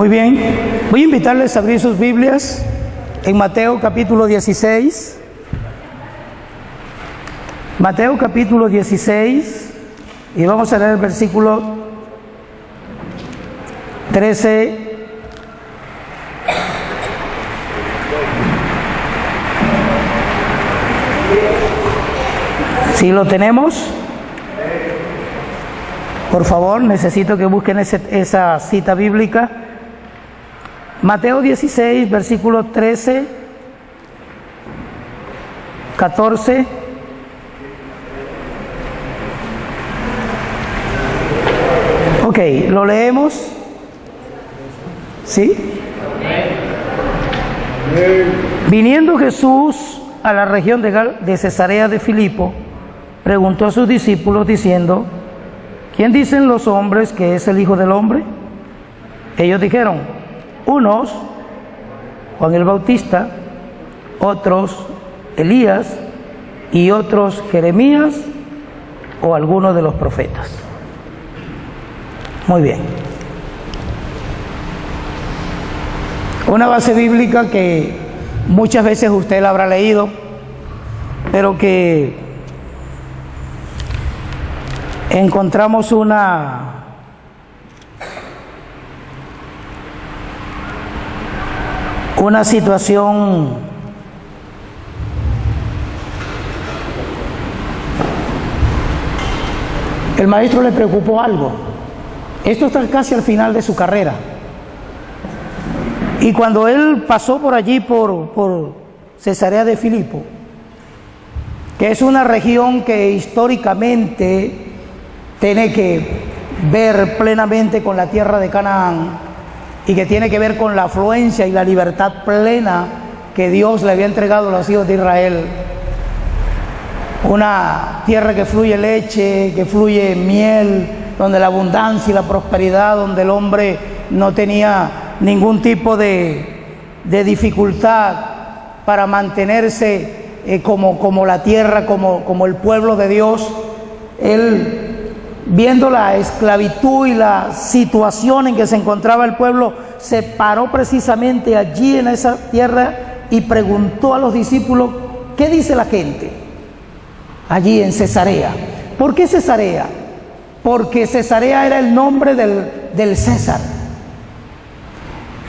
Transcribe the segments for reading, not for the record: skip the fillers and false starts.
Muy bien, voy a invitarles a abrir sus Biblias en Mateo capítulo 16. Mateo capítulo 16 y vamos a leer el versículo 13. Si lo tenemos, por favor, necesito que busquen esa cita bíblica. Mateo 16, versículos 13, 14. Ok, ¿lo leemos? ¿Sí? Viniendo Jesús a la región de Cesarea de Filipo, preguntó a sus discípulos diciendo: ¿quién dicen los hombres que es el Hijo del Hombre? Ellos dijeron: unos, Juan el Bautista, otros, Elías, y otros, Jeremías, o alguno de los profetas. Muy bien. Una base bíblica que muchas veces usted la habrá leído, pero que encontramos una situación el maestro le preocupó algo. Esto está casi al final de su carrera, y cuando él pasó por allí por Cesarea de Filipo, que es una región que históricamente tiene que ver plenamente con la tierra de Canaán y que tiene que ver con la afluencia y la libertad plena que Dios le había entregado a los hijos de Israel. Una tierra que fluye leche, que fluye miel, donde la abundancia y la prosperidad, donde el hombre no tenía ningún tipo de dificultad para mantenerse como la tierra, como el pueblo de Dios. Él, viendo la esclavitud y la situación en que se encontraba el pueblo, se paró precisamente allí en esa tierra y preguntó a los discípulos: ¿qué dice la gente allí en Cesarea? ¿Por qué Cesarea? Porque Cesarea era el nombre del César.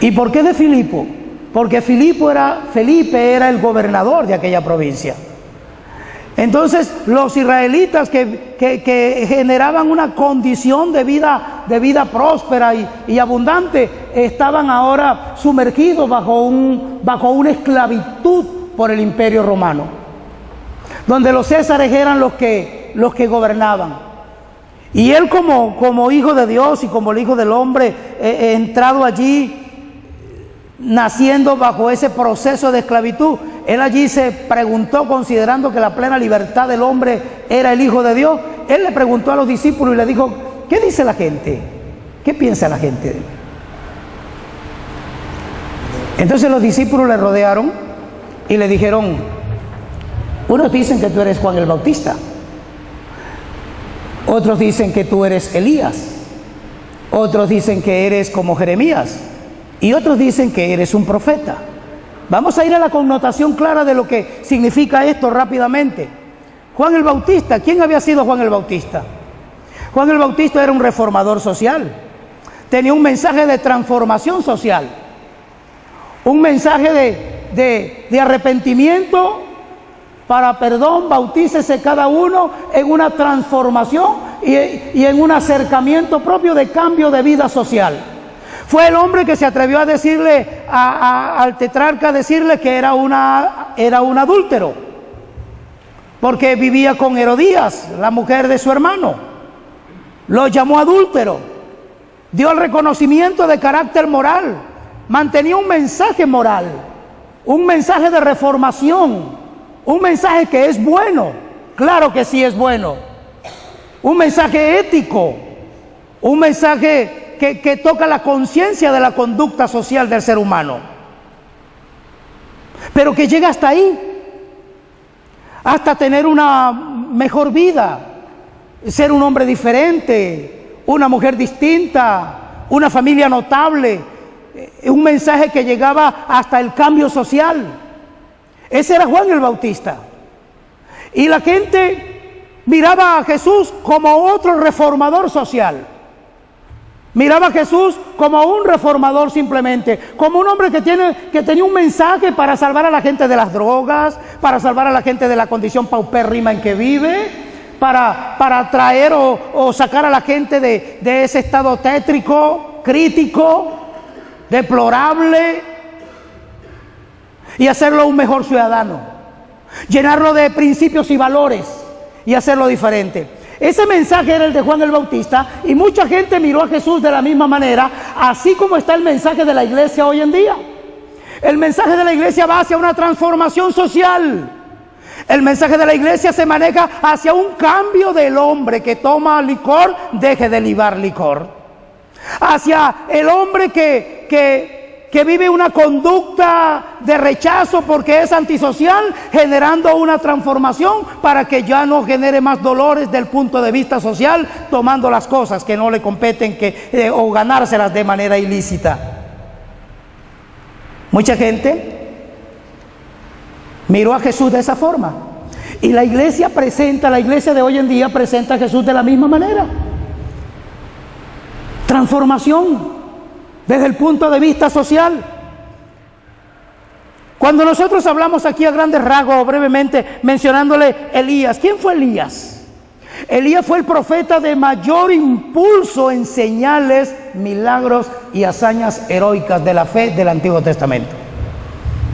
¿Y por qué de Filipo? Porque Felipe era el gobernador de aquella provincia. Entonces los israelitas que generaban una condición de vida próspera y abundante, estaban ahora sumergidos bajo una esclavitud por el imperio romano, donde los césares eran los que gobernaban. Y él, como hijo de Dios y como el hijo del hombre, entrado allí, naciendo bajo ese proceso de esclavitud, él allí se preguntó, considerando que la plena libertad del hombre era el Hijo de Dios. Él le preguntó a los discípulos y le dijo: ¿qué dice la gente? ¿Qué piensa la gente? Entonces los discípulos le rodearon y le dijeron: unos dicen que tú eres Juan el Bautista, otros dicen que tú eres Elías, otros dicen que eres como Jeremías, y otros dicen que eres un profeta. Vamos a ir a la connotación clara de lo que significa esto rápidamente. Juan el Bautista, ¿quién había sido Juan el Bautista? Juan el Bautista era un reformador social, tenía un mensaje de transformación social, un mensaje de arrepentimiento para perdón. Bautícese cada uno en una transformación y en un acercamiento propio de cambio de vida social. Fue el hombre que se atrevió a decirle al tetrarca, que era un adúltero, porque vivía con Herodías, la mujer de su hermano. Lo llamó adúltero, dio el reconocimiento de carácter moral, mantenía un mensaje moral, un mensaje de reformación, un mensaje que es bueno, claro que sí es bueno, un mensaje ético, un mensaje que toca la conciencia de la conducta social del ser humano, pero que llega hasta ahí, hasta tener una mejor vida, ser un hombre diferente, una mujer distinta, una familia notable, un mensaje que llegaba hasta el cambio social. Ese era Juan el Bautista. Y la gente miraba a Jesús como otro reformador social. Miraba a Jesús como un reformador simplemente, como un hombre que tenía un mensaje para salvar a la gente de las drogas, para salvar a la gente de la condición paupérrima en que vive, para traer o sacar a la gente de ese estado tétrico, crítico, deplorable, y hacerlo un mejor ciudadano, llenarlo de principios y valores y hacerlo diferente. Ese mensaje era el de Juan el Bautista, y mucha gente miró a Jesús de la misma manera, así como está el mensaje de la iglesia hoy en día. El mensaje de la iglesia va hacia una transformación social. El mensaje de la iglesia se maneja hacia un cambio del hombre que toma licor, deje de libar licor. Hacia el hombre que vive una conducta de rechazo porque es antisocial, generando una transformación para que ya no genere más dolores del punto de vista social, tomando las cosas que no le competen o ganárselas de manera ilícita. Mucha gente miró a Jesús de esa forma, y la iglesia de hoy en día presenta a Jesús de la misma manera. Transformación desde el punto de vista social. Cuando nosotros hablamos aquí a grandes rasgos, brevemente mencionándole Elías, ¿quién fue Elías? Elías fue el profeta de mayor impulso en señales, milagros y hazañas heroicas de la fe del Antiguo Testamento.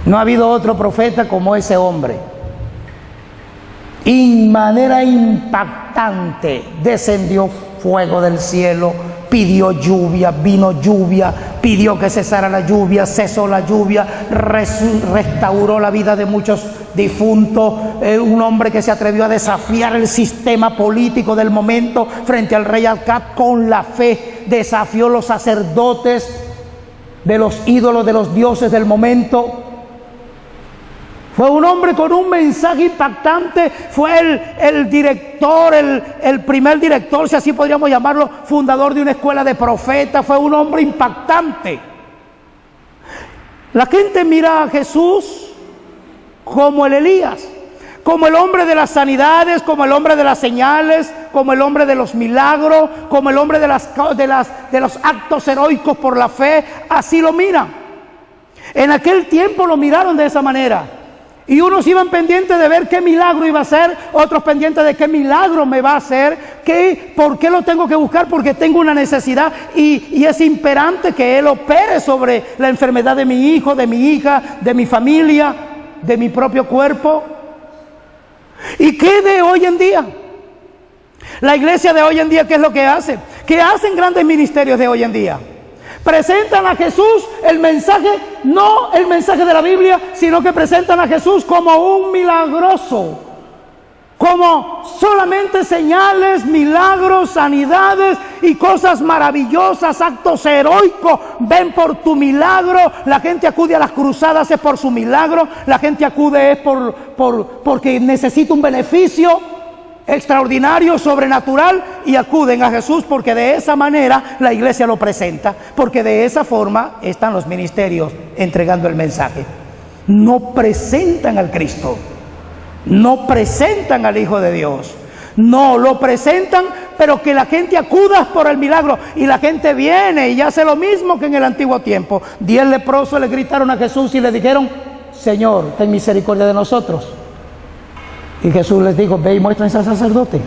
No ha habido otro profeta como ese hombre. En manera impactante descendió fuego del cielo, pidió lluvia, vino lluvia, pidió que cesara la lluvia, cesó la lluvia, restauró la vida de muchos difuntos. Un hombre que se atrevió a desafiar el sistema político del momento frente al rey Acab con la fe, desafió los sacerdotes de los ídolos, de los dioses del momento. Fue un hombre con un mensaje impactante. Fue el director, el primer director, si así podríamos llamarlo, fundador de una escuela de profetas. Fue un hombre impactante. La gente mira a Jesús como el Elías, como el hombre de las sanidades, como el hombre de las señales, como el hombre de los milagros, como el hombre de los actos heroicos por la fe. Así lo miran. En aquel tiempo lo miraron de esa manera. Y unos iban pendientes de ver qué milagro iba a hacer, otros pendientes de qué milagro me va a hacer, por qué lo tengo que buscar, porque tengo una necesidad y es imperante que Él opere sobre la enfermedad de mi hijo, de mi hija, de mi familia, de mi propio cuerpo. ¿Y qué de hoy en día? La iglesia de hoy en día, ¿qué es lo que hace? ¿Qué hacen grandes ministerios de hoy en día? Presentan a Jesús el mensaje, no el mensaje de la Biblia, sino que presentan a Jesús como un milagroso, como solamente señales, milagros, sanidades y cosas maravillosas, actos heroicos. Ven por tu milagro. La gente acude a las cruzadas es por su milagro. La gente acude es porque necesita un beneficio extraordinario, sobrenatural, y acuden a Jesús porque de esa manera la iglesia lo presenta, porque de esa forma están los ministerios entregando el mensaje. No presentan al Cristo, no presentan al Hijo de Dios, no lo presentan, pero que la gente acuda por el milagro, y la gente viene y hace lo mismo que en el antiguo tiempo. 10 leprosos le gritaron a Jesús y le dijeron: Señor, ten misericordia de nosotros. Y Jesús les dijo: ve y muéstrense al sacerdote.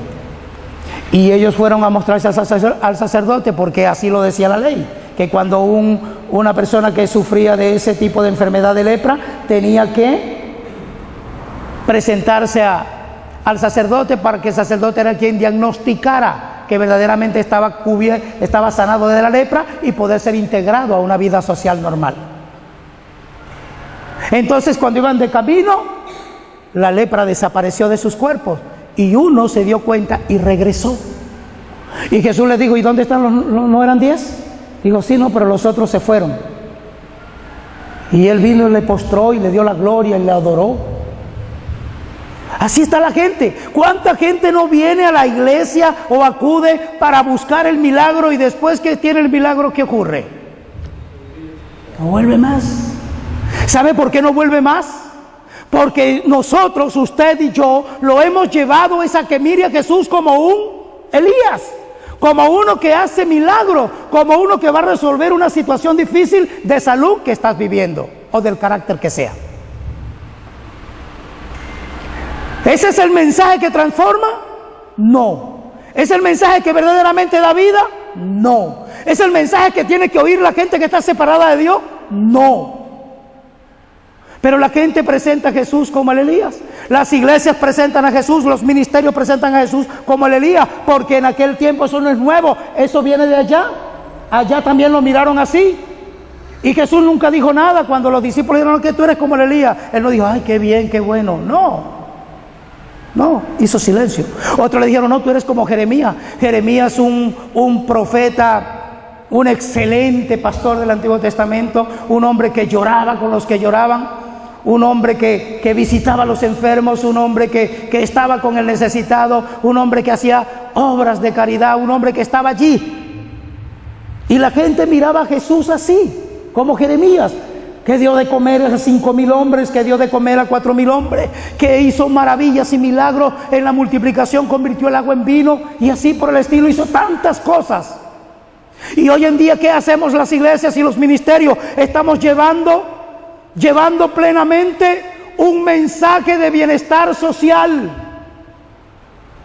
Y ellos fueron a mostrarse al sacerdote, porque así lo decía la ley, que cuando una persona que sufría de ese tipo de enfermedad de lepra tenía que presentarse al sacerdote, para que el sacerdote era quien diagnosticara que verdaderamente estaba sanado de la lepra y poder ser integrado a una vida social normal. Entonces, cuando iban de camino, la lepra desapareció de sus cuerpos, y uno se dio cuenta y regresó. Y Jesús les dijo: ¿y dónde están no eran 10? Digo: sí, no, pero los otros se fueron. Y él vino y le postró y le dio la gloria y le adoró. Así está la gente. ¿Cuánta gente no viene a la iglesia o acude para buscar el milagro, y después que tiene el milagro, ¿qué ocurre? No vuelve más. ¿Sabe por qué no vuelve más? Porque nosotros, usted y yo, lo hemos llevado esa que mire a Jesús como un Elías, como uno que hace milagros, como uno que va a resolver una situación difícil de salud que estás viviendo o del carácter que sea. ¿Ese es el mensaje que transforma? No. ¿Es el mensaje que verdaderamente da vida? No. ¿Es el mensaje que tiene que oír la gente que está separada de Dios? No. Pero la gente presenta a Jesús como el Elías. Las iglesias presentan a Jesús, los ministerios presentan a Jesús como el Elías, porque en aquel tiempo eso no es nuevo, eso viene de allá. Allá también lo miraron así. Y Jesús nunca dijo nada cuando los discípulos dijeron que tú eres como el Elías. Él no dijo, ay, qué bien, qué bueno. No, hizo silencio. Otros le dijeron, no, tú eres como Jeremías. Jeremías, un profeta, un excelente pastor del Antiguo Testamento, un hombre que lloraba con los que lloraban, un hombre que visitaba a los enfermos, un hombre que estaba con el necesitado, un hombre que hacía obras de caridad, un hombre que estaba allí. Y la gente miraba a Jesús así, como Jeremías, que dio de comer a 5,000 hombres, que dio de comer a 4,000 hombres, que hizo maravillas y milagros en la multiplicación, convirtió el agua en vino y así por el estilo, hizo tantas cosas. Y hoy en día, ¿qué hacemos las iglesias y los ministerios? Estamos llevando plenamente un mensaje de bienestar social,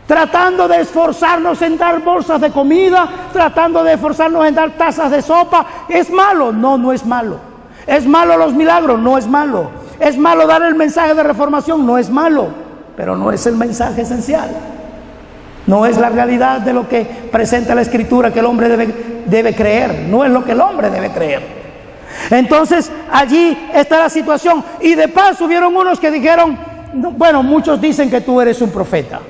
tratando de esforzarnos en dar bolsas de comida, tratando de esforzarnos en dar tazas de sopa. ¿Es malo? No, no es malo. ¿Es malo los milagros? No es malo. ¿Es malo dar el mensaje de reformación? No es malo, pero no es el mensaje esencial. No es la realidad de lo que presenta la Escritura que el hombre debe creer. No es lo que el hombre debe creer. Entonces allí está la situación. Y de paso hubieron unos que dijeron, bueno, muchos dicen que tú eres un profeta.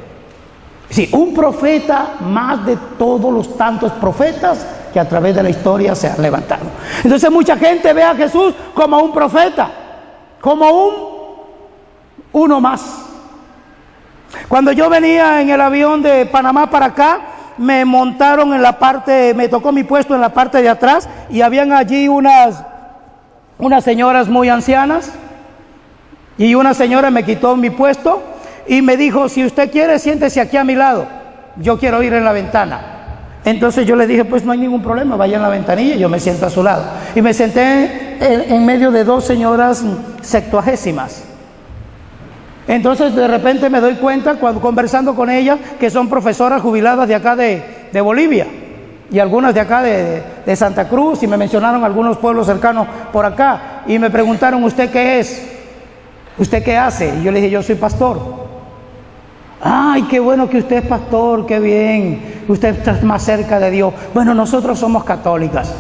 Sí, un profeta más de todos los tantos profetas que a través de la historia se han levantado. Entonces mucha gente ve a Jesús como un profeta, como uno más. Cuando yo venía en el avión de Panamá para acá, me montaron en la parte, me tocó mi puesto en la parte de atrás y habían allí unas señoras muy ancianas y una señora me quitó mi puesto y me dijo, si usted quiere, siéntese aquí a mi lado, yo quiero ir en la ventana. Entonces yo le dije, pues no hay ningún problema, vaya en la ventanilla y yo me siento a su lado. Y me senté en medio de dos señoras septuagésimas. Entonces de repente me doy cuenta, cuando conversando con ellas, que son profesoras jubiladas de acá de Bolivia y algunas de acá de Santa Cruz, y me mencionaron algunos pueblos cercanos por acá y me preguntaron, ¿usted qué es? ¿Usted qué hace? Y yo le dije, yo soy pastor. Ay, qué bueno que usted es pastor, qué bien, usted está más cerca de Dios. Bueno, nosotros somos católicas.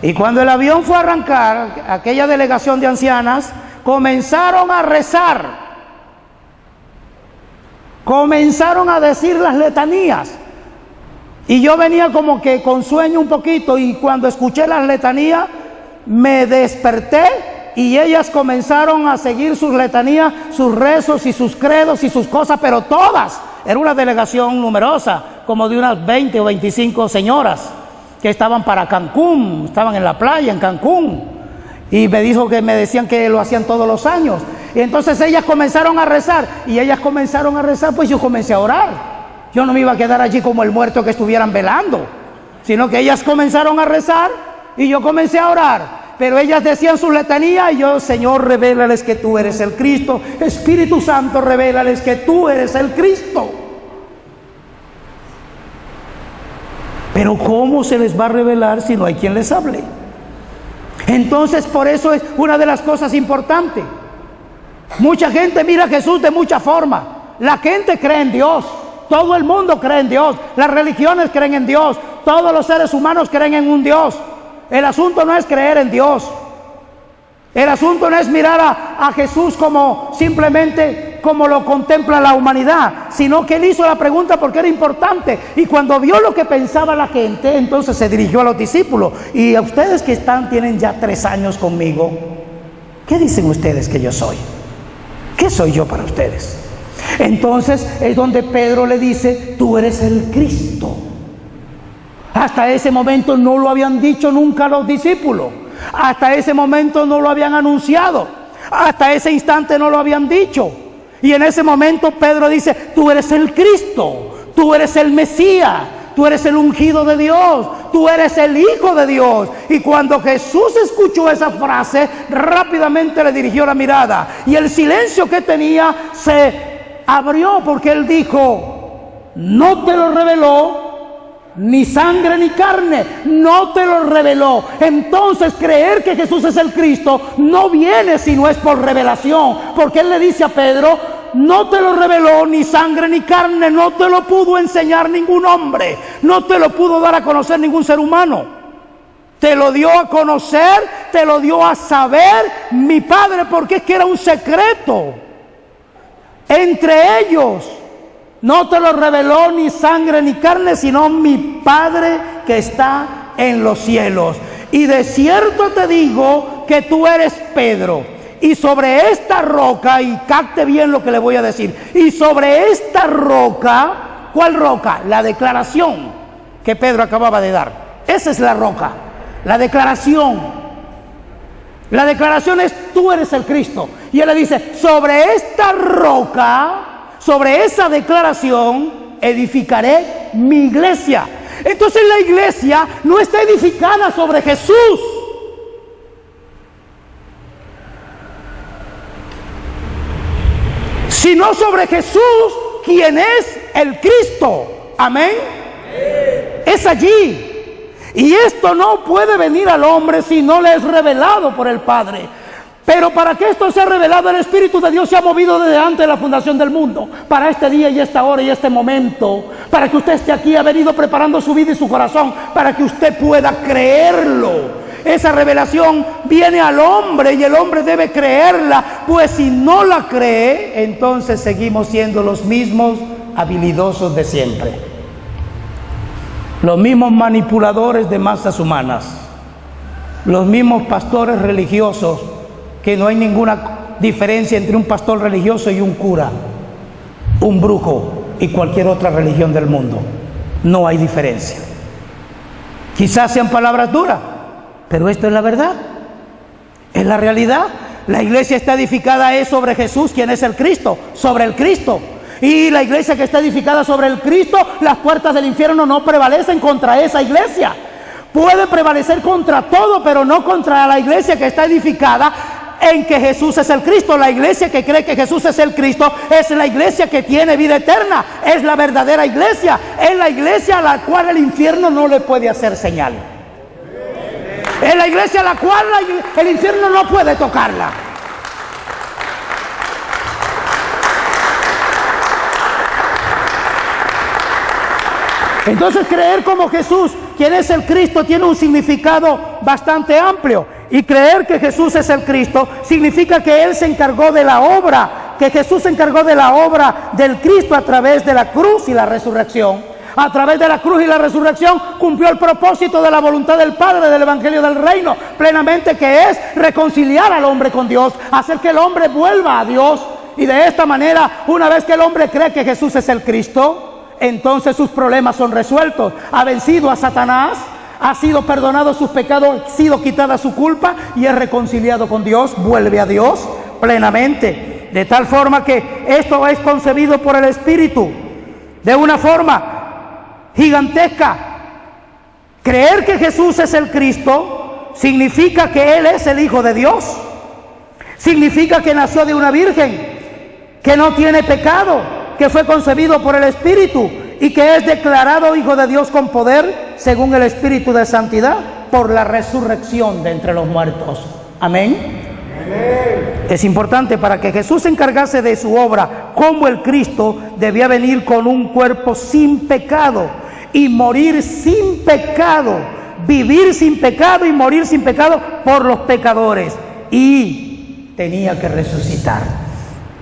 Y cuando el avión fue a arrancar, aquella delegación de ancianas comenzaron a rezar, comenzaron a decir las letanías. Y yo venía como que con sueño un poquito, y cuando escuché las letanías me desperté y ellas comenzaron a seguir sus letanías, sus rezos y sus credos y sus cosas, pero todas. Era una delegación numerosa, como de unas 20 o 25 señoras que estaban para Cancún, estaban en la playa en Cancún. Y me dijo que me decían que lo hacían todos los años. Y entonces ellas comenzaron a rezar, y ellas comenzaron a rezar, pues yo comencé a orar. Yo no me iba a quedar allí como el muerto que estuvieran velando, sino que ellas comenzaron a rezar y yo comencé a orar. Pero ellas decían su letanía y yo, Señor, revélales que tú eres el Cristo. Espíritu Santo, revélales que tú eres el Cristo. Pero ¿cómo se les va a revelar si no hay quien les hable? Entonces, por eso es una de las cosas importantes. Mucha gente mira a Jesús de mucha forma. La gente cree en Dios. Todo el mundo cree en Dios. Las religiones creen en Dios. Todos los seres humanos creen en un Dios. El asunto no es creer en Dios. El asunto no es mirar a Jesús como simplemente como lo contempla la humanidad, sino que él hizo la pregunta porque era importante. Y cuando vio lo que pensaba la gente, entonces se dirigió a los discípulos. Y a ustedes que tienen ya 3 años conmigo, ¿qué dicen ustedes que yo soy? ¿Qué soy yo para ustedes? Entonces es donde Pedro le dice, tú eres el Cristo. Hasta ese momento no lo habían dicho nunca los discípulos. Hasta ese momento no lo habían anunciado, hasta ese instante no lo habían dicho. Y en ese momento Pedro dice: tú eres el Cristo, tú eres el Mesías, tú eres el ungido de Dios, tú eres el Hijo de Dios. Y cuando Jesús escuchó esa frase, rápidamente le dirigió la mirada, y el silencio que tenía se abrió, porque él dijo: no te lo reveló ni sangre ni carne, no te lo reveló. Entonces, creer que Jesús es el Cristo no viene si no es por revelación, porque él le dice a Pedro: no te lo reveló ni sangre ni carne, no te lo pudo enseñar ningún hombre, no te lo pudo dar a conocer ningún ser humano. Te lo dio a conocer, te lo dio a saber mi Padre, porque es que era un secreto entre ellos. No te lo reveló ni sangre ni carne, sino mi Padre que está en los cielos. Y de cierto te digo que tú eres Pedro, y sobre esta roca, y capte bien lo que le voy a decir, y sobre esta roca, ¿cuál roca? La declaración que Pedro acababa de dar. Esa es la roca, la declaración. La declaración es: tú eres el Cristo. Y él le dice: sobre esta roca, sobre esa declaración, edificaré mi iglesia. Entonces la iglesia no está edificada sobre Jesús, sino sobre Jesús, quien es el Cristo. Amén. Es allí. Y esto no puede venir al hombre si no le es revelado por el Padre. Pero para que esto sea revelado, el Espíritu de Dios se ha movido desde antes de la fundación del mundo, para este día y esta hora y este momento, para que usted esté aquí. Ha venido preparando su vida y su corazón para que usted pueda creerlo. Esa revelación viene al hombre y el hombre debe creerla, pues si no la cree, entonces seguimos siendo los mismos habilidosos de siempre, los mismos manipuladores de masas humanas, los mismos pastores religiosos, que no hay ninguna diferencia entre un pastor religioso y un cura, un brujo y cualquier otra religión del mundo. No hay diferencia. Quizás sean palabras duras, pero esto es la verdad, es la realidad. La iglesia está edificada es sobre Jesús, quien es el Cristo, sobre el Cristo. Y la iglesia que está edificada sobre el Cristo, las puertas del infierno no prevalecen contra esa iglesia. Puede prevalecer contra todo, pero no contra la iglesia que está edificada en que Jesús es el Cristo. La iglesia que cree que Jesús es el Cristo es la iglesia que tiene vida eterna, es la verdadera iglesia, es la iglesia a la cual el infierno no le puede hacer señal, es la iglesia a la cual el infierno no puede tocarla. Entonces, creer como Jesús, quien es el Cristo, tiene un significado bastante amplio. Y creer que Jesús es el Cristo significa que Él se encargó de la obra, que Jesús se encargó de la obra del Cristo a través de la cruz y la resurrección. A través de la cruz y la resurrección cumplió el propósito de la voluntad del Padre del Evangelio del Reino plenamente, que es reconciliar al hombre con Dios, hacer que el hombre vuelva a Dios. Y de esta manera, una vez que el hombre cree que Jesús es el Cristo, entonces sus problemas son resueltos. Ha vencido a Satanás, ha sido perdonado sus pecados, ha sido quitada su culpa y es reconciliado con Dios, vuelve a Dios plenamente. De tal forma que esto es concebido por el Espíritu de una forma gigantesca. Creer que Jesús es el Cristo significa que Él es el Hijo de Dios, significa que nació de una virgen, que no tiene pecado, que fue concebido por el Espíritu y que es declarado Hijo de Dios con poder, según el Espíritu de santidad, por la resurrección de entre los muertos. Amén. Amén. Es importante, para que Jesús se encargase de su obra como el Cristo, debía venir con un cuerpo sin pecado y morir sin pecado, vivir sin pecado y morir sin pecado por los pecadores, y tenía que resucitar.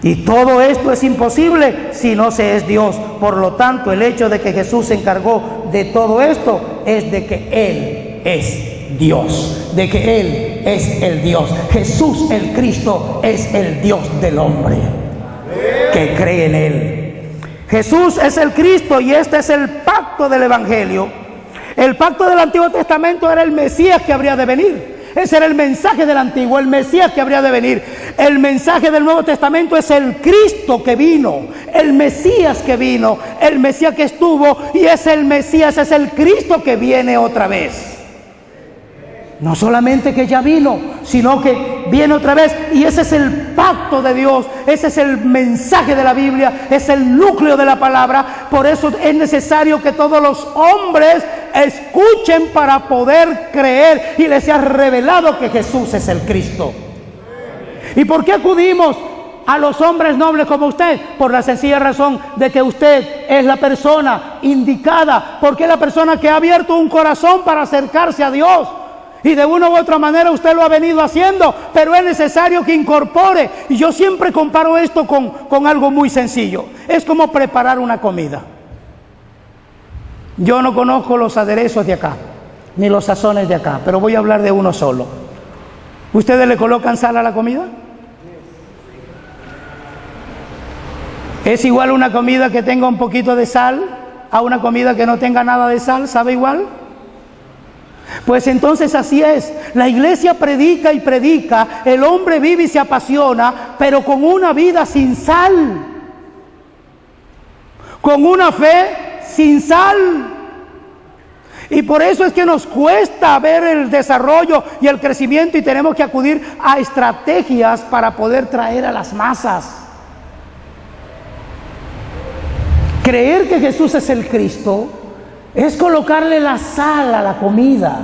Y todo esto es imposible si no se es Dios. Por lo tanto, el hecho de que Jesús se encargó de todo esto es de que Él es Dios, de que Él es el Dios. Jesús el Cristo es el Dios del hombre que cree en Él. Jesús es el Cristo y este es el pacto del Evangelio. El pacto del Antiguo Testamento era el Mesías que habría de venir. Ese era el mensaje del Antiguo, el Mesías que habría de venir. El mensaje del Nuevo Testamento es el Cristo que vino, el Mesías que vino, el Mesías que estuvo, y es el Mesías, es el Cristo que viene otra vez. No solamente que ya vino, sino que viene otra vez, y ese es el pacto de Dios, ese es el mensaje de la Biblia, es el núcleo de la palabra. Por eso es necesario que todos los hombres escuchen para poder creer y les sea revelado que Jesús es el Cristo. ¿Y por qué acudimos a los hombres nobles como usted? Por la sencilla razón de que usted es la persona indicada, porque es la persona que ha abierto un corazón para acercarse a Dios. Y de una u otra manera usted lo ha venido haciendo, pero es necesario que incorpore. Y yo siempre comparo esto con algo muy sencillo. Es como preparar una comida. Yo no conozco los aderezos de acá, ni los sazones de acá, pero voy a hablar de uno solo. ¿Ustedes le colocan sal a la comida? ¿Es igual una comida que tenga un poquito de sal a una comida que no tenga nada de sal? ¿Sabe igual? Pues entonces así es. La iglesia predica y predica, el hombre vive y se apasiona, pero con una vida sin sal, con una fe sin sal. Y por eso es que nos cuesta ver el desarrollo y el crecimiento, y tenemos que acudir a estrategias para poder traer a las masas. Creer que Jesús es el Cristo es colocarle la sal a la comida.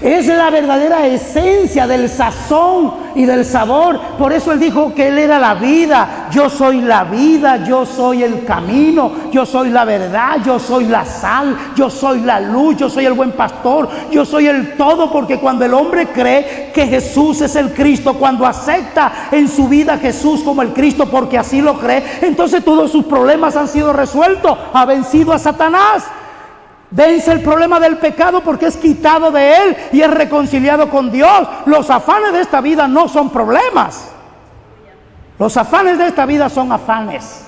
Es la verdadera esencia del sazón y del sabor. Por eso Él dijo que Él era la vida. Yo soy la vida, yo soy el camino, yo soy la verdad, yo soy la sal, yo soy la luz, yo soy el buen pastor, yo soy el todo. Porque cuando el hombre cree que Jesús es el Cristo, cuando acepta en su vida a Jesús como el Cristo, porque así lo cree, entonces todos sus problemas han sido resueltos. Ha vencido a Satanás. Vence el problema del pecado porque es quitado de él y es reconciliado con Dios. Los afanes de esta vida no son problemas. Los afanes de esta vida son afanes.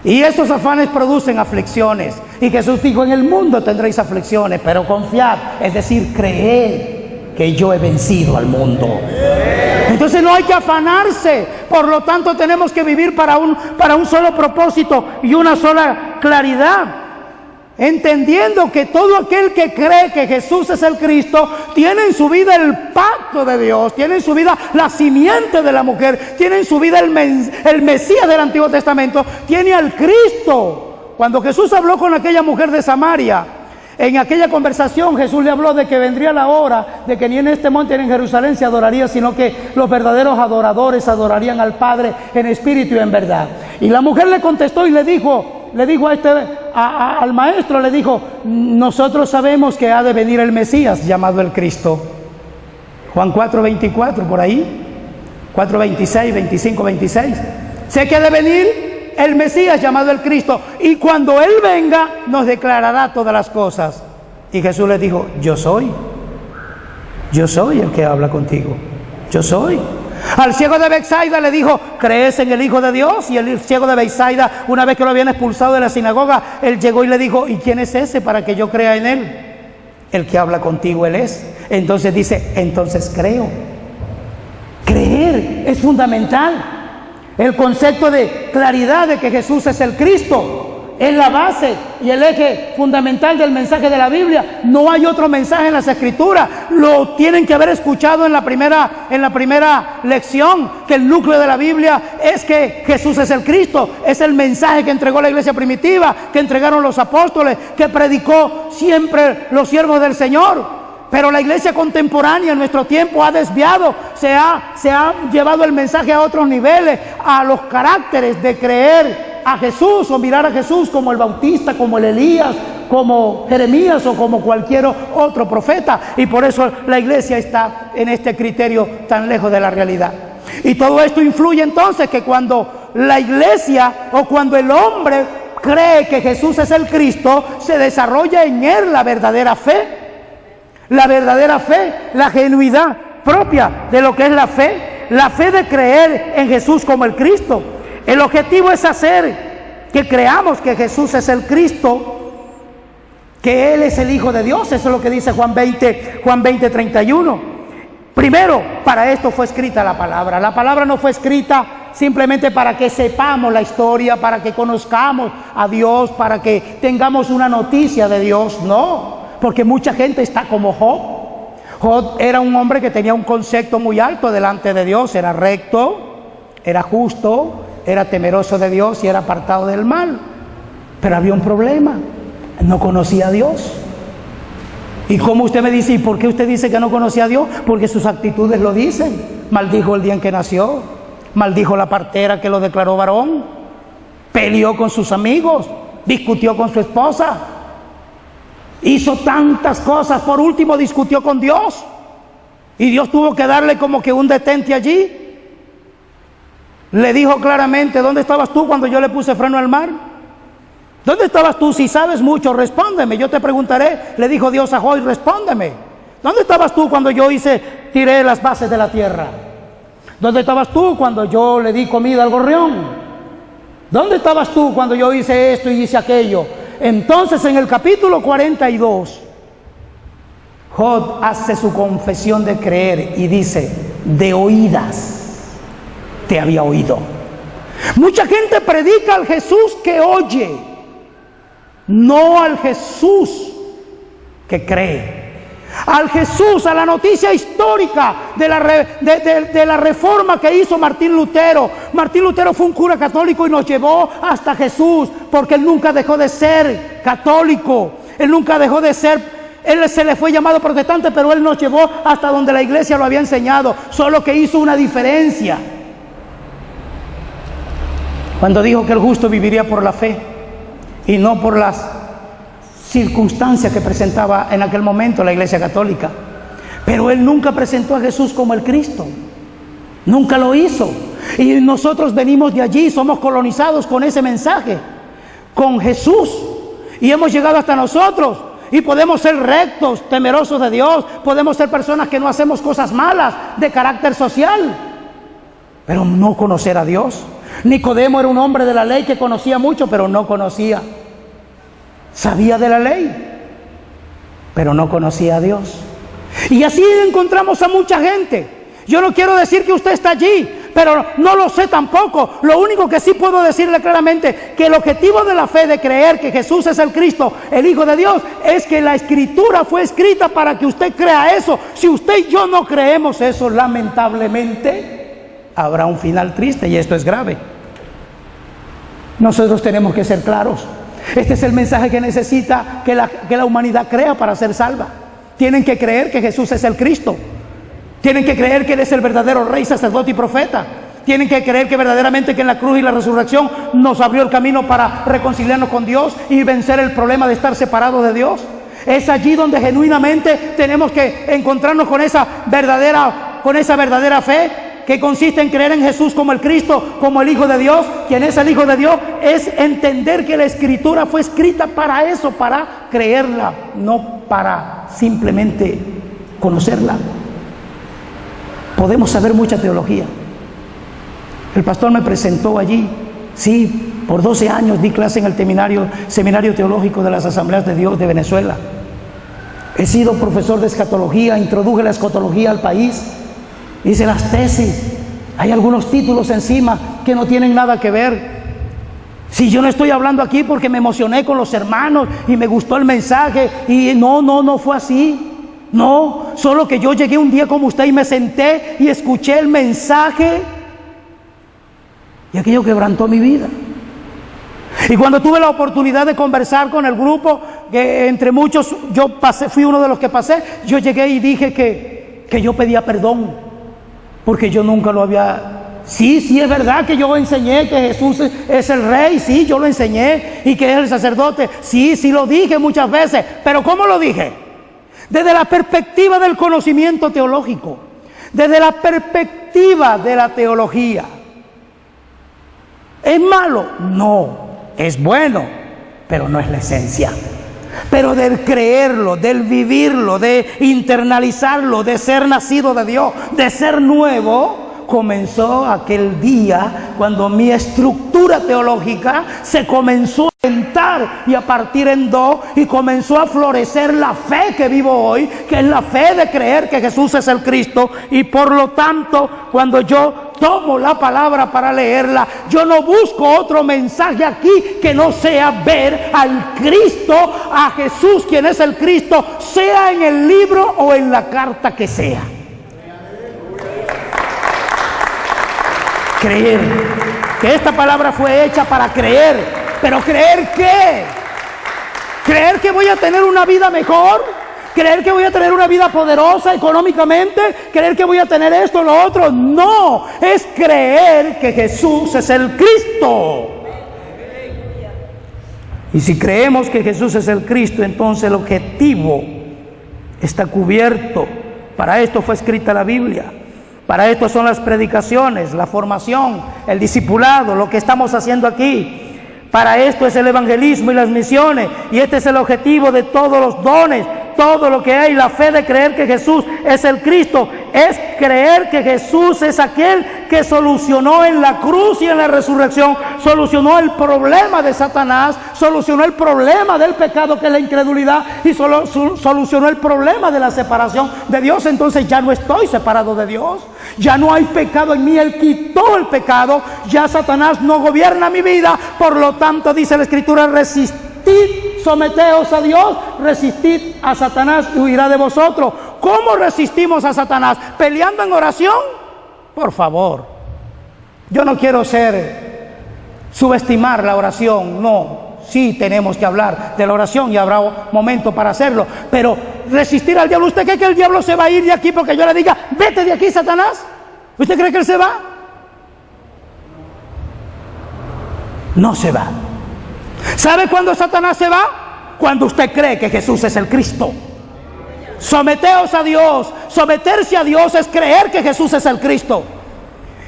Y esos afanes producen aflicciones. Y Jesús dijo: en el mundo tendréis aflicciones, pero confiad, es decir, creed que yo he vencido al mundo. Entonces no hay que afanarse. Por lo tanto tenemos que vivir para un solo propósito y una sola claridad, entendiendo que todo aquel que cree que Jesús es el Cristo tiene en su vida el pacto de Dios, tiene en su vida la simiente de la mujer, tiene en su vida el Mesías del Antiguo Testamento, tiene al Cristo. Cuando Jesús habló con aquella mujer de Samaria, en aquella conversación Jesús le habló de que vendría la hora de que ni en este monte ni en Jerusalén se adoraría, sino que los verdaderos adoradores adorarían al Padre en espíritu y en verdad. Y la mujer le contestó y le dijo al maestro, le dijo: nosotros sabemos que ha de venir el Mesías llamado el Cristo. Juan 4:24, por ahí, 4:26, 25, 26. Sé que ha de venir el Mesías llamado el Cristo, y cuando Él venga nos declarará todas las cosas. Y Jesús le dijo: yo soy el que habla contigo, yo soy. Al ciego de Betsaida le dijo: ¿crees en el Hijo de Dios? Y el ciego de Betsaida, una vez que lo habían expulsado de la sinagoga, él llegó y le dijo: ¿y quién es ese para que yo crea en él? El que habla contigo, él es. Entonces dice: entonces creo. Creer es fundamental. El concepto de claridad de que Jesús es el Cristo es la base y el eje fundamental del mensaje de la Biblia. No hay otro mensaje en las Escrituras. Lo tienen que haber escuchado en la primera lección, que el núcleo de la Biblia es que Jesús es el Cristo. Es el mensaje que entregó la iglesia primitiva, que entregaron los apóstoles, que predicó siempre los siervos del Señor. Pero la iglesia contemporánea en nuestro tiempo ha desviado, se ha llevado el mensaje a otros niveles, a los caracteres de creer a Jesús o mirar a Jesús como el Bautista, como el Elías, como Jeremías o como cualquier otro profeta. Y por eso la iglesia está en este criterio tan lejos de la realidad. Y todo esto influye entonces que cuando la iglesia o cuando el hombre cree que Jesús es el Cristo, se desarrolla en él la verdadera fe. La verdadera fe, la genuidad propia de lo que es la fe de creer en Jesús como el Cristo. El objetivo es hacer que creamos que Jesús es el Cristo que Él es el Hijo de Dios. Eso es lo que dice Juan 20:31. Primero, para esto fue escrita la palabra. La palabra no fue escrita simplemente para que sepamos la historia, para que conozcamos a Dios, para que tengamos una noticia de Dios. No, porque mucha gente está como Job. Job era un hombre que tenía un concepto muy alto delante de Dios. Era recto, era justo, era temeroso de Dios y era apartado del mal. Pero había un problema: no conocía a Dios. ¿Y cómo usted me dice? ¿Y por qué usted dice que no conocía a Dios? Porque sus actitudes lo dicen. Maldijo el día en que nació, maldijo la partera que lo declaró varón, peleó con sus amigos, discutió con su esposa, hizo tantas cosas. Por último discutió con Dios y Dios tuvo que darle como que un detente allí. Le dijo claramente: ¿dónde estabas tú cuando yo le puse freno al mar? ¿Dónde estabas tú? Si sabes mucho, respóndeme, yo te preguntaré. Le dijo Dios a Job: respóndeme. ¿Dónde estabas tú cuando yo tiré las bases de la tierra? ¿Dónde estabas tú cuando yo le di comida al gorrión? ¿Dónde estabas tú cuando yo hice esto y hice aquello? Entonces, en el capítulo 42, Job hace su confesión de creer y dice: de oídas te había oído. Mucha gente predica al Jesús que oye, no al Jesús que cree. Al Jesús, a la noticia histórica de la reforma que hizo Martín Lutero. Martín Lutero fue un cura católico y nos llevó hasta Jesús, porque él nunca dejó de ser católico. Él nunca dejó de ser, él se le fue llamado protestante, pero él nos llevó hasta donde la iglesia lo había enseñado. Solo que hizo una diferencia cuando dijo que el justo viviría por la fe y no por las circunstancias que presentaba en aquel momento la Iglesia Católica. Pero él nunca presentó a Jesús como el Cristo, nunca lo hizo. Y nosotros venimos de allí, somos colonizados con ese mensaje, con Jesús, y hemos llegado hasta nosotros. Y podemos ser rectos, temerosos de Dios, podemos ser personas que no hacemos cosas malas de carácter social, pero no conocer a Dios. Nicodemo era un hombre de la ley que conocía mucho, pero no conocía. Sabía de la ley, pero no conocía a Dios. Y así encontramos a mucha gente. Yo no quiero decir que usted está allí, pero no lo sé tampoco. Lo único que sí puedo decirle claramente, que el objetivo de la fe, de creer que Jesús es el Cristo, el Hijo de Dios, es que la Escritura fue escrita para que usted crea eso. Si usted y yo no creemos eso, lamentablemente habrá un final triste, y esto es grave. Nosotros tenemos que ser claros. Este es el mensaje que necesita que la humanidad crea para ser salva. Tienen que creer que Jesús es el Cristo. Tienen que creer que Él es el verdadero Rey, sacerdote y profeta. Tienen que creer que verdaderamente que en la cruz y la resurrección nos abrió el camino para reconciliarnos con Dios y vencer el problema de estar separados de Dios. Es allí donde genuinamente tenemos que encontrarnos con esa verdadera fe, que consiste en creer en Jesús como el Cristo, como el Hijo de Dios. Quien es el Hijo de Dios es entender que la Escritura fue escrita para eso, para creerla, no para simplemente conocerla. Podemos saber mucha teología. El pastor me presentó allí. Sí, por 12 años di clase en el seminario teológico de las Asambleas de Dios de Venezuela. He sido profesor de escatología, introduje la escatología al país. Hice las tesis, hay algunos títulos encima que no tienen nada que ver. Si yo no estoy hablando aquí porque me emocioné con los hermanos y me gustó el mensaje, y no fue así. No, solo que yo llegué un día como usted y me senté y escuché el mensaje y aquello quebrantó mi vida. Y cuando tuve la oportunidad de conversar con el grupo, que entre muchos fui uno de los que pasé, yo llegué y dije que yo pedía perdón. Porque yo nunca lo había... Sí, es verdad que yo enseñé que Jesús es el Rey, sí, yo lo enseñé, y que es el sacerdote, sí, lo dije muchas veces, pero ¿cómo lo dije? Desde la perspectiva del conocimiento teológico, desde la perspectiva de la teología. ¿Es malo? No, es bueno, pero no es la esencia. Pero del creerlo, del vivirlo, de internalizarlo, de ser nacido de Dios, de ser nuevo, comenzó aquel día cuando mi estructura teológica se comenzó a sentar y a partir en dos, y comenzó a florecer la fe que vivo hoy, que es la fe de creer que Jesús es el Cristo. Y por lo tanto, cuando yo tomo la palabra para leerla, yo no busco otro mensaje aquí que no sea ver al Cristo, a Jesús, quien es el Cristo, sea en el libro o en la carta que sea. Creer que esta palabra fue hecha para creer. ¿Pero creer qué? ¿Creer que voy a tener una vida mejor? ¿Creer que voy a tener una vida poderosa económicamente? ¿Creer que voy a tener esto o lo otro? No, es creer que Jesús es el Cristo. Y si creemos que Jesús es el Cristo, entonces el objetivo está cubierto. Para esto fue escrita la Biblia. Para esto son las predicaciones, la formación, el discipulado, lo que estamos haciendo aquí. Para esto es el evangelismo y las misiones. Y este es el objetivo de todos los dones, todo lo que hay. La fe de creer que Jesús es el Cristo es creer que Jesús es aquel que solucionó en la cruz y en la resurrección, solucionó el problema de Satanás, solucionó el problema del pecado, que es la incredulidad, y solucionó el problema de la separación de Dios. Entonces ya no estoy separado de Dios, ya no hay pecado en mí. Él quitó el pecado, ya Satanás no gobierna mi vida. Por lo tanto, dice la Escritura, resistid, someteos a Dios, resistid a Satanás y huirá de vosotros. ¿Cómo resistimos a Satanás? ¿Peleando en oración? Por favor, yo no quiero subestimar la oración, no. Sí tenemos que hablar de la oración y habrá momento para hacerlo, pero resistir al diablo. ¿Usted cree que el diablo se va a ir de aquí porque yo le diga, vete de aquí, Satanás? ¿Usted cree que él se va? No se va. ¿Sabe cuándo Satanás se va? Cuando usted cree que Jesús es el Cristo. Someteos a Dios. Someterse a Dios es creer que Jesús es el Cristo.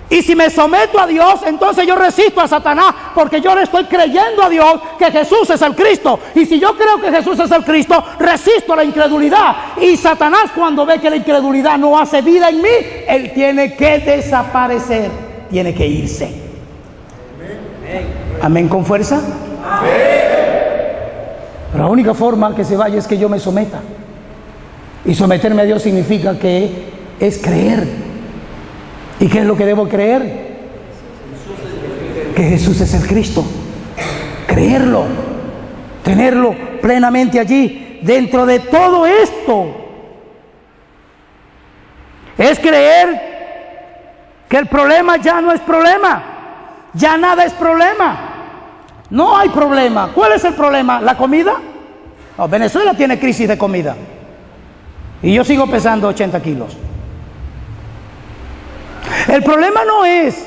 Y si me someto a Dios, entonces yo resisto a Satanás, porque yo le estoy creyendo a Dios que Jesús es el Cristo. Y si yo creo que Jesús es el Cristo, resisto a la incredulidad. Y Satanás, cuando ve que la incredulidad no hace vida en mí, él tiene que desaparecer, tiene que irse. Amén, con fuerza. Pero la única forma que se vaya es que yo me someta. Y someterme a Dios significa que es creer. ¿Y qué es lo que debo creer? Que Jesús es el Cristo. Creerlo, tenerlo plenamente allí. Dentro de todo esto es creer que el problema ya no es problema. Ya nada es problema. No hay problema. ¿Cuál es el problema? ¿La comida? No, Venezuela tiene crisis de comida. Y yo sigo pesando 80 kilos. El problema no es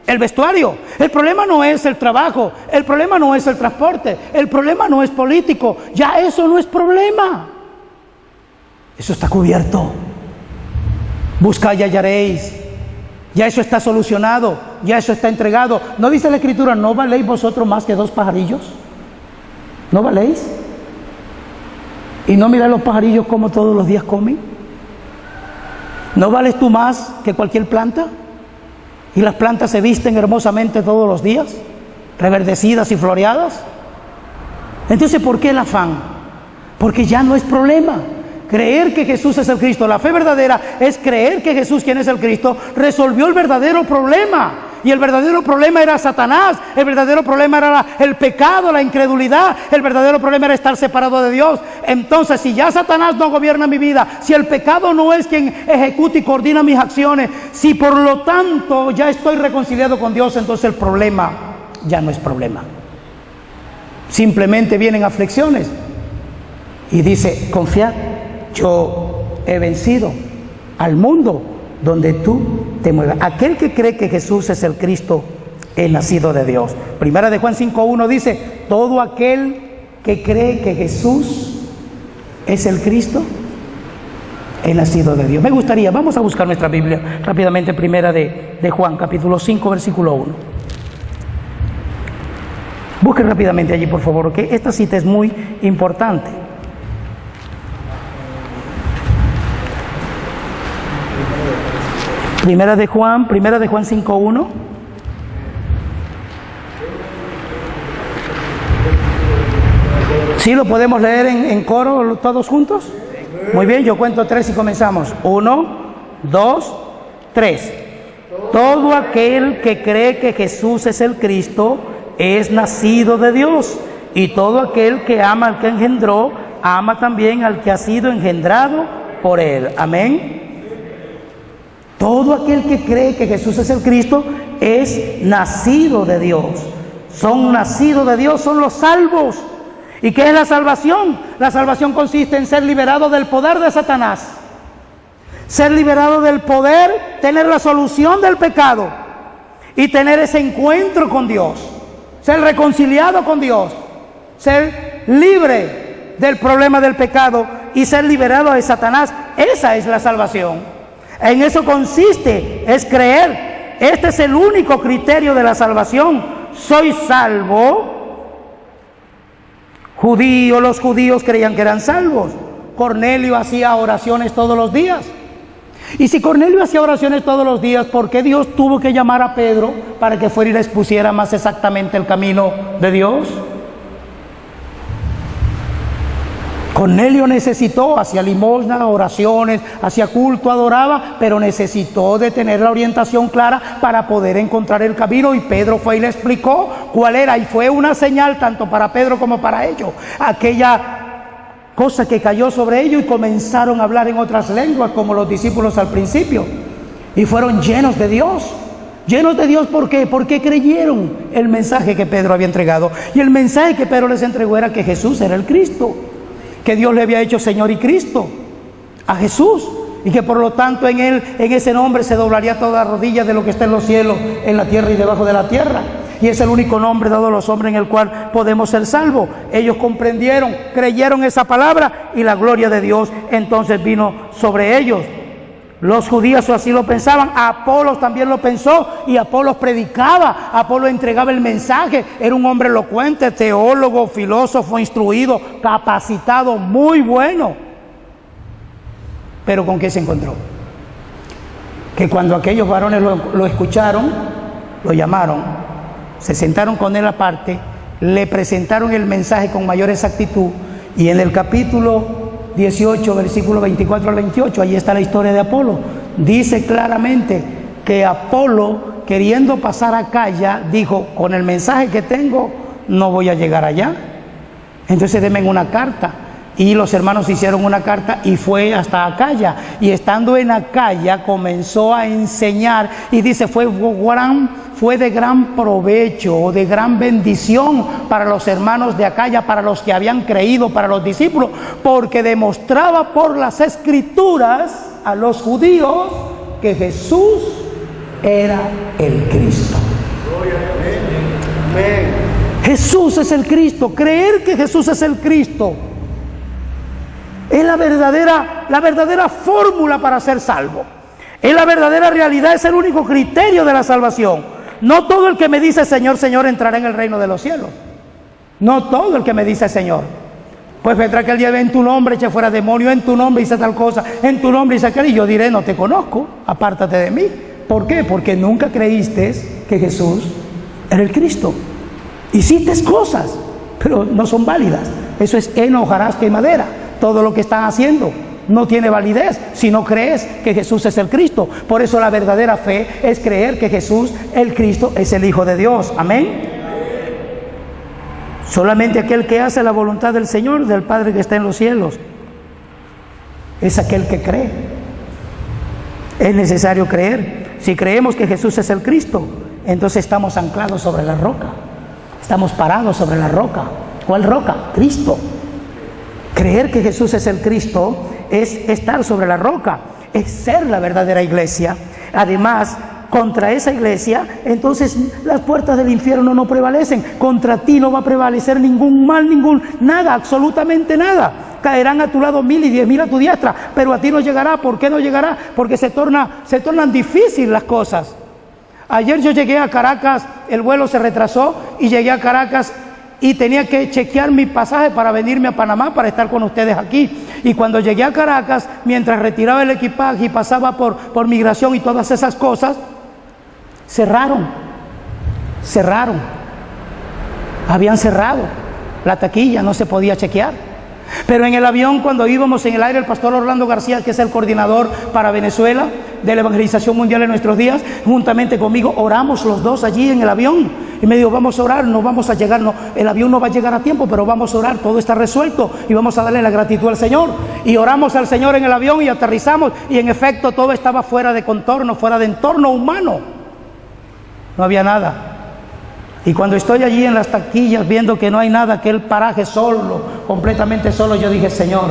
el vestuario, el problema no es el trabajo, el problema no es el transporte, el problema no es político. Ya eso no es problema. Eso está cubierto. Buscad y hallaréis. Ya eso está solucionado, ya eso está entregado. ¿No dice la Escritura, no valéis vosotros más que 2 pajarillos? ¿No valéis? ¿Y no miráis los pajarillos como todos los días comen? ¿No vales tú más que cualquier planta? ¿Y las plantas se visten hermosamente todos los días, reverdecidas y floreadas? Entonces, ¿por qué el afán? Porque ya no es problema. Creer que Jesús es el Cristo. La fe verdadera es creer que Jesús, quien es el Cristo, resolvió el verdadero problema. Y el verdadero problema era Satanás. El verdadero problema era el pecado, la incredulidad. El verdadero problema era estar separado de Dios. Entonces, si ya Satanás no gobierna mi vida, si el pecado no es quien ejecuta y coordina mis acciones, si por lo tanto ya estoy reconciliado con Dios, entonces el problema ya no es problema. Simplemente vienen aflicciones y dice, confiad, yo he vencido al mundo donde tú te muevas. Aquel que cree que Jesús es el Cristo, es nacido de Dios. Primera de Juan 5:1 dice, todo aquel que cree que Jesús es el Cristo, es nacido de Dios. Me gustaría, vamos a buscar nuestra Biblia rápidamente, primera de Juan, capítulo 5, versículo 1. Busquen rápidamente allí, por favor, que esta cita es muy importante. Primera de Juan 5:1. ¿Sí lo podemos leer en coro todos juntos? Muy bien, yo cuento 3 y comenzamos. 1, 2, 3. Todo aquel que cree que Jesús es el Cristo es nacido de Dios, y todo aquel que ama al que engendró, ama también al que ha sido engendrado por él. Amén. Todo aquel que cree que Jesús es el Cristo es nacido de Dios. Son nacidos de Dios, son los salvos. ¿Y qué es la salvación? La salvación consiste en ser liberado del poder de Satanás. Ser liberado del poder, tener la solución del pecado y tener ese encuentro con Dios. Ser reconciliado con Dios. Ser libre del problema del pecado y ser liberado de Satanás. Esa es la salvación. En eso consiste, es creer. Este es el único criterio de la salvación. Soy salvo. Los judíos creían que eran salvos. Cornelio hacía oraciones todos los días. Y si Cornelio hacía oraciones todos los días, ¿por qué Dios tuvo que llamar a Pedro para que fuera y les pusiera más exactamente el camino de Dios? Cornelio necesitó, hacía limosna, oraciones, hacía culto, adoraba, pero necesitó de tener la orientación clara para poder encontrar el camino, y Pedro fue y le explicó cuál era, y fue una señal tanto para Pedro como para ellos, aquella cosa que cayó sobre ellos y comenzaron a hablar en otras lenguas como los discípulos al principio, y fueron llenos de Dios. Llenos de Dios, ¿por qué? Porque creyeron el mensaje que Pedro había entregado, y el mensaje que Pedro les entregó era que Jesús era el Cristo, que Dios le había hecho Señor y Cristo a Jesús, y que por lo tanto en él, en ese nombre se doblaría toda rodilla de lo que está en los cielos, en la tierra y debajo de la tierra, y es el único nombre dado a los hombres en el cual podemos ser salvos. Ellos comprendieron, creyeron esa palabra, y la gloria de Dios entonces vino sobre ellos. Los judíos así lo pensaban, Apolos también lo pensó, y Apolos predicaba, Apolos entregaba el mensaje, era un hombre elocuente, teólogo, filósofo, instruido, capacitado, muy bueno. Pero ¿con qué se encontró? Que cuando aquellos varones lo escucharon, lo llamaron, se sentaron con él aparte, le presentaron el mensaje con mayor exactitud, y en el capítulo 18, versículo 24 al 28, allí está la historia de Apolo. Dice claramente que Apolo, queriendo pasar a Acaya, dijo: con el mensaje que tengo no voy a llegar allá, entonces denme una carta. Y los hermanos hicieron una carta y fue hasta Acaya, y estando en Acaya comenzó a enseñar, y dice fue de gran provecho o de gran bendición para los hermanos de Acaya, para los que habían creído, para los discípulos, porque demostraba por las escrituras a los judíos que Jesús era el Cristo. Jesús es el Cristo. Creer que Jesús es el Cristo es la verdadera fórmula para ser salvo. Es la verdadera realidad, es el único criterio de la salvación. No todo el que me dice Señor, Señor entrará en el reino de los cielos. No todo el que me dice Señor. Pues vendrá que el día en tu nombre eche fuera demonio, en tu nombre hice tal cosa, en tu nombre hice aquel, y yo diré: no te conozco, apártate de mí. ¿Por qué? Porque nunca creíste que Jesús era el Cristo. Hiciste cosas, pero no son válidas. Eso es heno, hojarasca y madera. Todo lo que están haciendo no tiene validez si no crees que Jesús es el Cristo. Por eso la verdadera fe es creer que Jesús, el Cristo, es el Hijo de Dios. Amén. Solamente aquel que hace la voluntad del Señor, del Padre que está en los cielos, es aquel que cree. Es necesario creer. Si creemos que Jesús es el Cristo, entonces estamos anclados sobre la roca. Estamos parados sobre la roca. ¿Cuál roca? Cristo. Creer que Jesús es el Cristo es estar sobre la roca, es ser la verdadera iglesia. Además, contra esa iglesia, entonces las puertas del infierno no prevalecen. Contra ti no va a prevalecer ningún mal, nada, absolutamente nada. Caerán a tu lado 1000 y 10.000 a tu diestra, pero a ti no llegará. ¿Por qué no llegará? Porque se tornan difíciles las cosas. Ayer yo llegué a Caracas, el vuelo se retrasó y llegué a Caracas y tenía que chequear mi pasaje para venirme a Panamá para estar con ustedes aquí. Y cuando llegué a Caracas, mientras retiraba el equipaje y pasaba por migración y todas esas cosas, cerraron, habían cerrado la taquilla, no se podía chequear. Pero en el avión, cuando íbamos en el aire, el pastor Orlando García, que es el coordinador para Venezuela de la evangelización mundial en nuestros días, juntamente conmigo oramos los dos allí en el avión, y me dijo: vamos a orar, no vamos a llegar, no, el avión no va a llegar a tiempo, pero vamos a orar, todo está resuelto y vamos a darle la gratitud al Señor. Y oramos al Señor en el avión y aterrizamos, y en efecto todo estaba fuera de contorno, fuera de entorno humano, no había nada. Y cuando estoy allí en las taquillas viendo que no hay nada, aquel paraje solo, completamente solo, yo dije: Señor,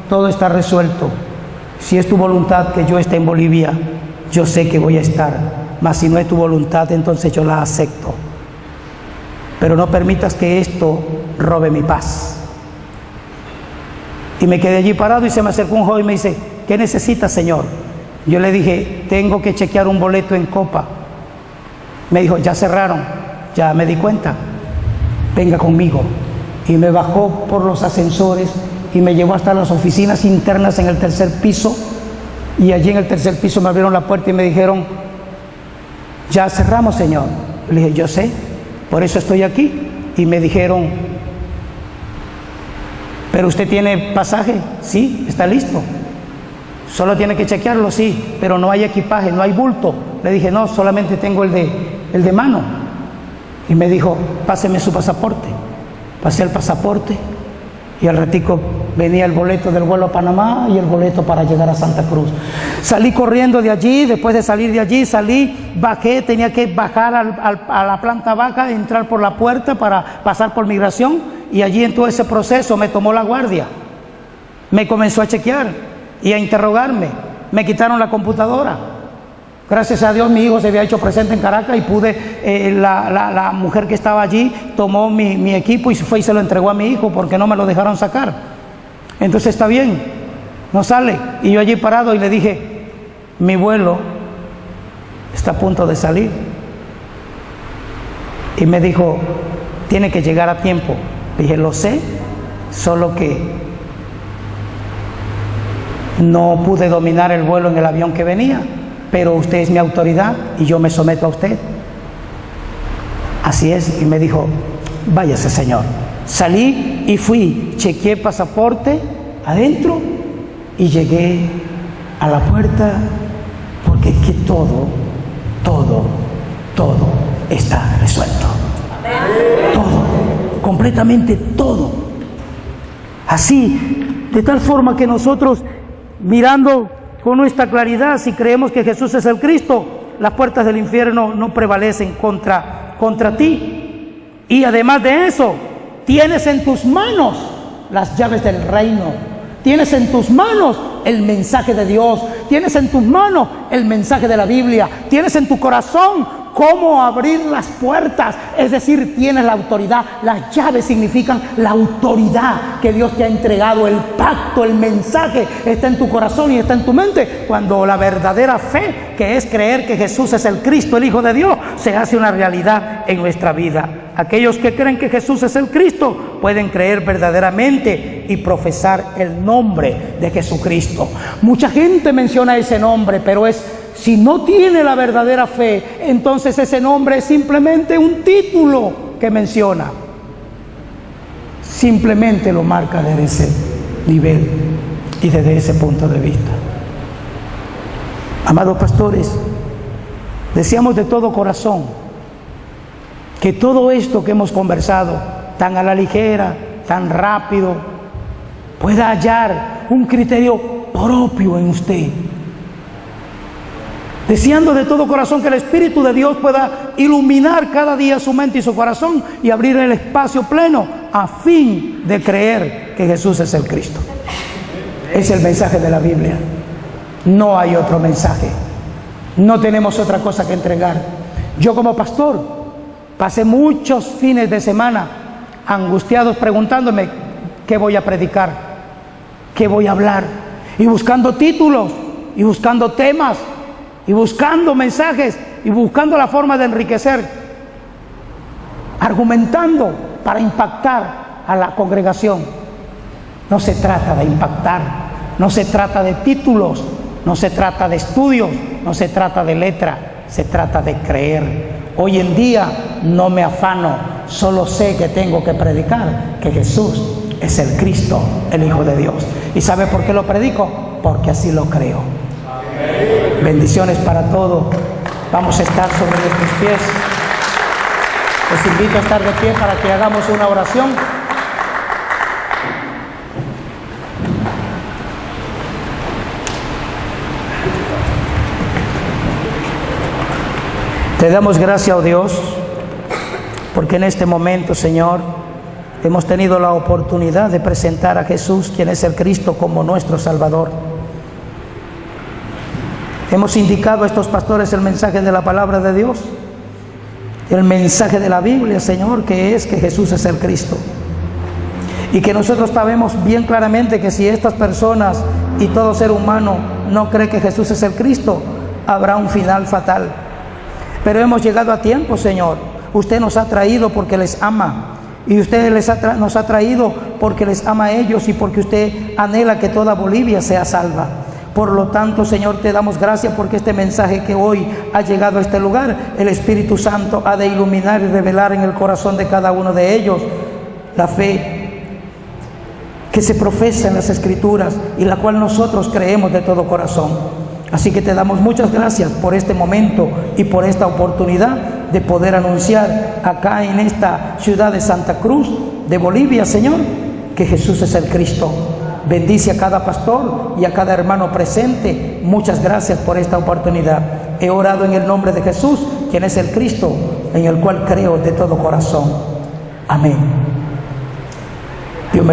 todo está resuelto. Si es tu voluntad que yo esté en Bolivia, yo sé que voy a estar, mas si no es tu voluntad, entonces yo la acepto. Pero no permitas que esto robe mi paz. Y me quedé allí parado, y se me acercó un joven y me dice: ¿qué necesitas, Señor? Yo le dije: tengo que chequear un boleto en Copa. Me dijo: ya cerraron. Ya me di cuenta, venga conmigo. Y me bajó por los ascensores y me llevó hasta las oficinas internas en el tercer piso, y allí en el tercer piso me abrieron la puerta y me dijeron: ya cerramos, señor. Le dije: yo sé, por eso estoy aquí. Y me dijeron: ¿pero usted tiene pasaje? Sí, está listo. Solo tiene que chequearlo, sí, pero no hay equipaje, no hay bulto. Le dije: no, solamente tengo el de mano. Y me dijo: páseme su pasaporte. Pasé el pasaporte, y al ratico venía el boleto del vuelo a Panamá y el boleto para llegar a Santa Cruz. Salí corriendo de allí. Después de salir de allí, bajé, tenía que bajar a la planta baja, entrar por la puerta para pasar por migración, y allí en todo ese proceso me tomó la guardia. Me comenzó a chequear y a interrogarme. Me quitaron la computadora. Gracias a Dios mi hijo se había hecho presente en Caracas, y pude, la mujer que estaba allí tomó mi equipo y fue y se lo entregó a mi hijo, porque no me lo dejaron sacar. Entonces: está bien, no sale. Y yo allí parado, y le dije: mi vuelo está a punto de salir. Y me dijo: tiene que llegar a tiempo. Le dije: lo sé, solo que no pude dominar el vuelo en el avión que venía, pero usted es mi autoridad y yo me someto a usted. Así es. Y me dijo: váyase, señor. Salí y fui, chequeé pasaporte adentro y llegué a la puerta, porque es que todo está resuelto. Todo, completamente todo. Así, de tal forma que nosotros, mirando con nuestra claridad, si creemos que Jesús es el Cristo, las puertas del infierno no prevalecen contra ti. Y además de eso, tienes en tus manos las llaves del reino. Tienes en tus manos el mensaje de Dios. Tienes en tus manos el mensaje de la Biblia. Tienes en tu corazón cómo abrir las puertas. Es decir, tienes la autoridad. Las llaves significan la autoridad que Dios te ha entregado. El pacto, el mensaje está en tu corazón y está en tu mente. Cuando la verdadera fe, que es creer que Jesús es el Cristo, el Hijo de Dios, se hace una realidad en nuestra vida. Aquellos que creen que Jesús es el Cristo pueden creer verdaderamente y profesar el nombre de Jesucristo. Mucha gente menciona ese nombre, pero si no tiene la verdadera fe, entonces ese nombre es simplemente un título que menciona. Simplemente lo marca desde ese nivel y desde ese punto de vista. Amados pastores, deseamos de todo corazón que todo esto que hemos conversado, tan a la ligera, tan rápido, pueda hallar un criterio propio en usted. Deseando de todo corazón que el Espíritu de Dios pueda iluminar cada día su mente y su corazón y abrir el espacio pleno a fin de creer que Jesús es el Cristo. Es el mensaje de la Biblia. No hay otro mensaje. No tenemos otra cosa que entregar. Yo, como pastor, pasé muchos fines de semana angustiados preguntándome qué voy a predicar, qué voy a hablar, y buscando títulos, y buscando temas, y buscando mensajes, y buscando la forma de enriquecer, argumentando, para impactar a la congregación. No se trata de impactar, no se trata de títulos, no se trata de estudios, no se trata de letra, se trata de creer. Hoy en día no me afano, solo sé que tengo que predicar que Jesús es el Cristo, el Hijo de Dios. ¿Y sabe por qué lo predico? Porque así lo creo. Amén. Bendiciones para todos. Vamos a estar sobre nuestros pies. Les invito a estar de pie para que hagamos una oración. Te damos gracias, oh Dios, porque en este momento, Señor, hemos tenido la oportunidad de presentar a Jesús, quien es el Cristo, como nuestro Salvador. Hemos indicado a estos pastores el mensaje de la palabra de Dios, el mensaje de la Biblia, Señor, que es que Jesús es el Cristo. Y que nosotros sabemos bien claramente que si estas personas y todo ser humano no cree que Jesús es el Cristo, habrá un final fatal. Pero hemos llegado a tiempo, Señor. Usted nos ha traído porque les ama. Y usted nos ha traído porque les ama a ellos y porque usted anhela que toda Bolivia sea salva. Por lo tanto, Señor, te damos gracias porque este mensaje que hoy ha llegado a este lugar, el Espíritu Santo ha de iluminar y revelar en el corazón de cada uno de ellos la fe que se profesa en las Escrituras y la cual nosotros creemos de todo corazón. Así que te damos muchas gracias por este momento y por esta oportunidad de poder anunciar acá en esta ciudad de Santa Cruz de Bolivia, Señor, que Jesús es el Cristo. Bendice a cada pastor y a cada hermano presente. Muchas gracias por esta oportunidad. He orado en el nombre de Jesús, quien es el Cristo, en el cual creo de todo corazón. Amén. Dios me